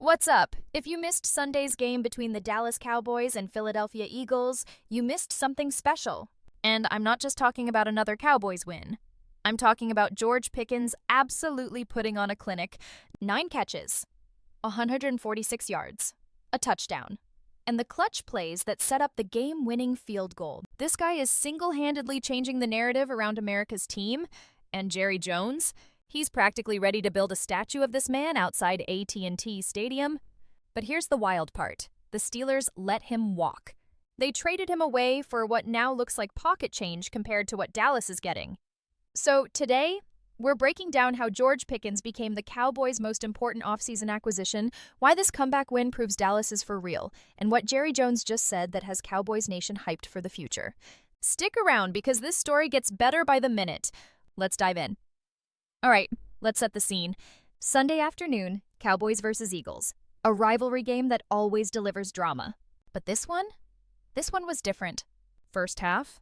What's up? If you missed Sunday's game between the Dallas Cowboys and Philadelphia Eagles, you missed something special. And I'm not just talking about another Cowboys win. I'm talking about George Pickens absolutely putting on a clinic. 9 catches, 146 yards, a touchdown, and the clutch plays that set up the game-winning field goal. This guy is single-handedly changing the narrative around America's team, and Jerry Jones, he's practically ready to build a statue of this man outside AT&T Stadium. But here's the wild part. The Steelers let him walk. They traded him away for what now looks like pocket change compared to what Dallas is getting. So today, we're breaking down how George Pickens became the Cowboys' most important offseason acquisition, why this comeback win proves Dallas is for real, and what Jerry Jones just said that has Cowboys Nation hyped for the future. Stick around because this story gets better by the minute. Let's dive in. All right, let's set the scene. Sunday afternoon, Cowboys versus Eagles. A rivalry game that always delivers drama. But this one was different. First half,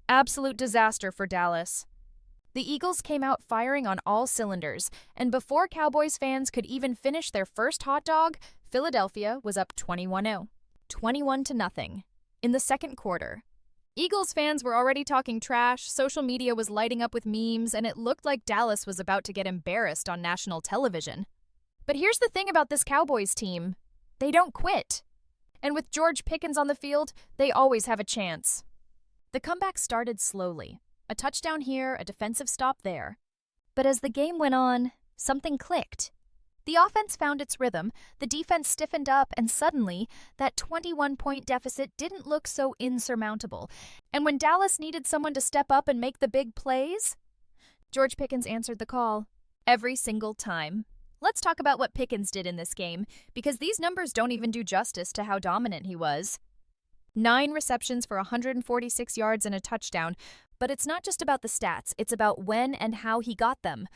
absolute disaster for Dallas. The Eagles came out firing on all cylinders, and before Cowboys fans could even finish their first hot dog, Philadelphia was up 21-0. 21-0 in the second quarter. Eagles fans were already talking trash, social media was lighting up with memes, and it looked like Dallas was about to get embarrassed on national television. But here's the thing about this Cowboys team. They don't quit. And with George Pickens on the field, they always have a chance. The comeback started slowly. A touchdown here, a defensive stop there. But as the game went on, something clicked. The offense found its rhythm, the defense stiffened up, and suddenly, that 21-point deficit didn't look so insurmountable. And when Dallas needed someone to step up and make the big plays, George Pickens answered the call. Every single time. Let's talk about what Pickens did in this game, because these numbers don't even do justice to how dominant he was. 9 receptions for 146 yards and a touchdown, but it's not just about the stats, it's about when and how he got them.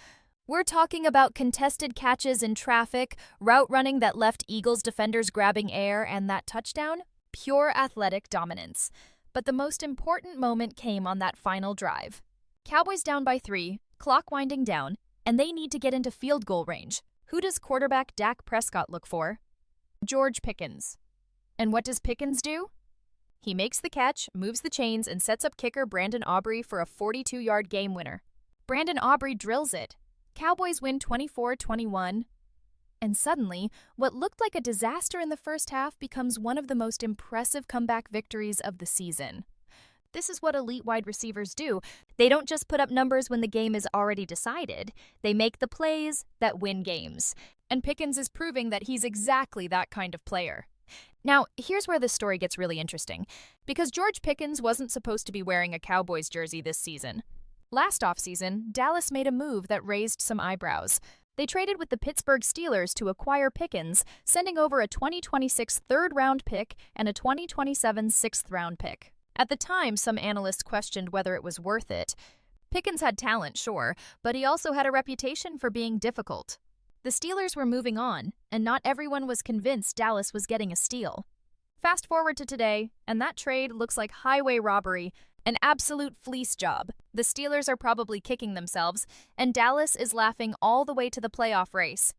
We're talking about contested catches in traffic, route running that left Eagles defenders grabbing air, and that touchdown, pure athletic dominance. But the most important moment came on that final drive. Cowboys down by 3, clock winding down, and they need to get into field goal range. Who does quarterback Dak Prescott look for? George Pickens. And what does Pickens do? He makes the catch, moves the chains, and sets up kicker Brandon Aubrey for a 42-yard game winner. Brandon Aubrey drills it. Cowboys win 24-21. And suddenly, what looked like a disaster in the first half becomes one of the most impressive comeback victories of the season. This is what elite wide receivers do. They don't just put up numbers when the game is already decided. They make the plays that win games. And Pickens is proving that he's exactly that kind of player. Now, here's where this story gets really interesting, because George Pickens wasn't supposed to be wearing a Cowboys jersey this season. Last offseason, Dallas made a move that raised some eyebrows. They traded with the Pittsburgh Steelers to acquire Pickens, sending over a 2026 third-round pick and a 2027 sixth-round pick. At the time, some analysts questioned whether it was worth it. Pickens had talent, sure, but he also had a reputation for being difficult. The Steelers were moving on, and not everyone was convinced Dallas was getting a steal. Fast forward to today, and that trade looks like highway robbery, an absolute fleece job. The Steelers are probably kicking themselves, and Dallas is laughing all the way to the playoff race.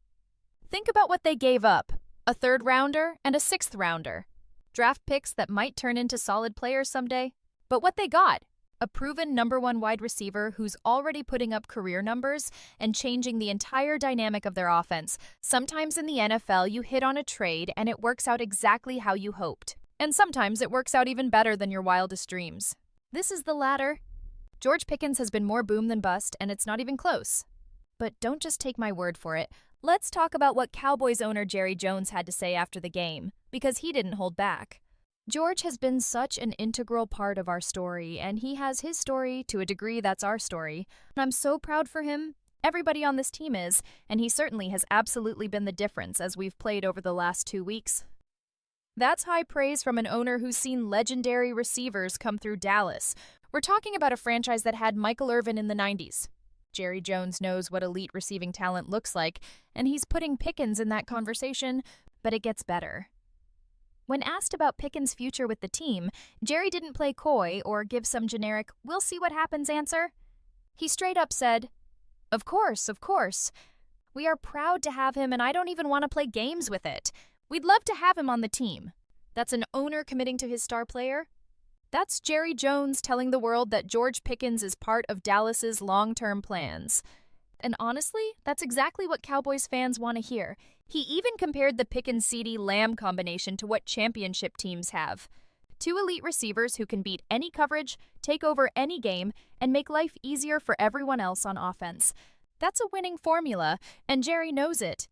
Think about what they gave up. A third-rounder and a sixth-rounder. Draft picks that might turn into solid players someday. But what they got? A proven number 1 wide receiver who's already putting up career numbers and changing the entire dynamic of their offense. Sometimes in the NFL, you hit on a trade and it works out exactly how you hoped. And sometimes it works out even better than your wildest dreams. This is the latter. George Pickens has been more boom than bust, and it's not even close. But don't just take my word for it. Let's talk about what Cowboys owner Jerry Jones had to say after the game, because he didn't hold back. George has been such an integral part of our story, and he has his story to a degree that's our story. And I'm so proud for him. Everybody on this team is, and he certainly has absolutely been the difference as we've played over the last 2 weeks. That's high praise from an owner who's seen legendary receivers come through Dallas. We're talking about a franchise that had Michael Irvin in the 90s. Jerry Jones knows what elite receiving talent looks like, and he's putting Pickens in that conversation, but it gets better. When asked about Pickens' future with the team, Jerry didn't play coy or give some generic, "we'll see what happens" answer. He straight up said, Of course. We are proud to have him, and I don't even want to play games with it. We'd love to have him on the team. That's an owner committing to his star player? That's Jerry Jones telling the world that George Pickens is part of Dallas's long-term plans. And honestly, that's exactly what Cowboys fans want to hear. He even compared the Pickens-CeeDee Lamb combination to what championship teams have. Two elite receivers who can beat any coverage, take over any game, and make life easier for everyone else on offense. That's a winning formula, and Jerry knows it.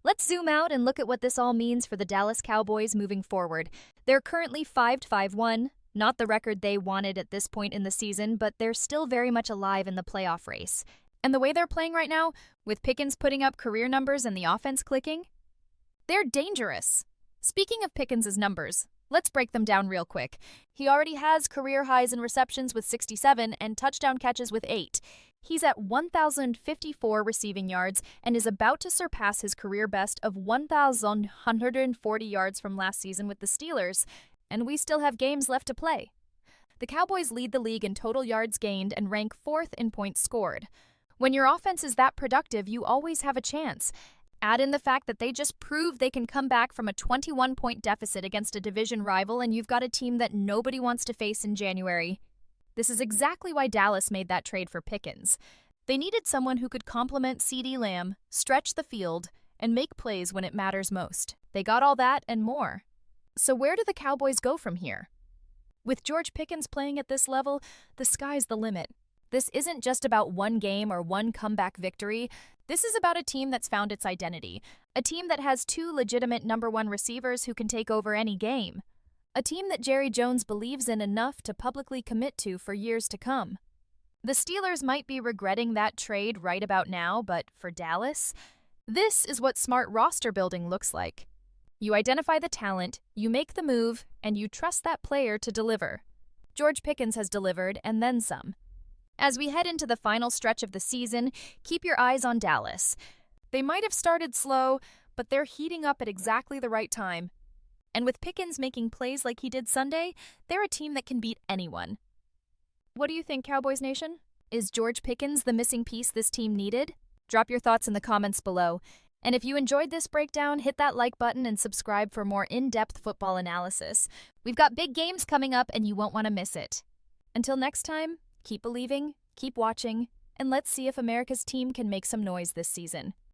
Let's zoom out and look at what this all means for the Dallas Cowboys moving forward. They're currently 5-5-1, not the record they wanted at this point in the season, but they're still very much alive in the playoff race. And the way they're playing right now, with Pickens putting up career numbers and the offense clicking, they're dangerous. Speaking of Pickens' numbers, let's break them down real quick. He already has career highs in receptions with 67 and touchdown catches with 8. He's at 1,054 receiving yards and is about to surpass his career best of 1,140 yards from last season with the Steelers, and we still have games left to play. The Cowboys lead the league in total yards gained and rank 4th in points scored. When your offense is that productive, you always have a chance. Add in the fact that they just proved they can come back from a 21-point deficit against a division rival, and you've got a team that nobody wants to face in January. This is exactly why Dallas made that trade for Pickens. They needed someone who could complement CeeDee Lamb, stretch the field, and make plays when it matters most. They got all that and more. So where do the Cowboys go from here? With George Pickens playing at this level, the sky's the limit. This isn't just about one game or one comeback victory. This is about a team that's found its identity, a team that has two legitimate number one receivers who can take over any game, a team that Jerry Jones believes in enough to publicly commit to for years to come. The Steelers might be regretting that trade right about now, but for Dallas, this is what smart roster building looks like. You identify the talent, you make the move, and you trust that player to deliver. George Pickens has delivered, and then some. As we head into the final stretch of the season, keep your eyes on Dallas. They might have started slow, but they're heating up at exactly the right time. And with Pickens making plays like he did Sunday, they're a team that can beat anyone. What do you think, Cowboys Nation? Is George Pickens the missing piece this team needed? Drop your thoughts in the comments below. And if you enjoyed this breakdown, hit that like button and subscribe for more in-depth football analysis. We've got big games coming up and you won't want to miss it. Until next time, keep believing, keep watching, and let's see if America's team can make some noise this season.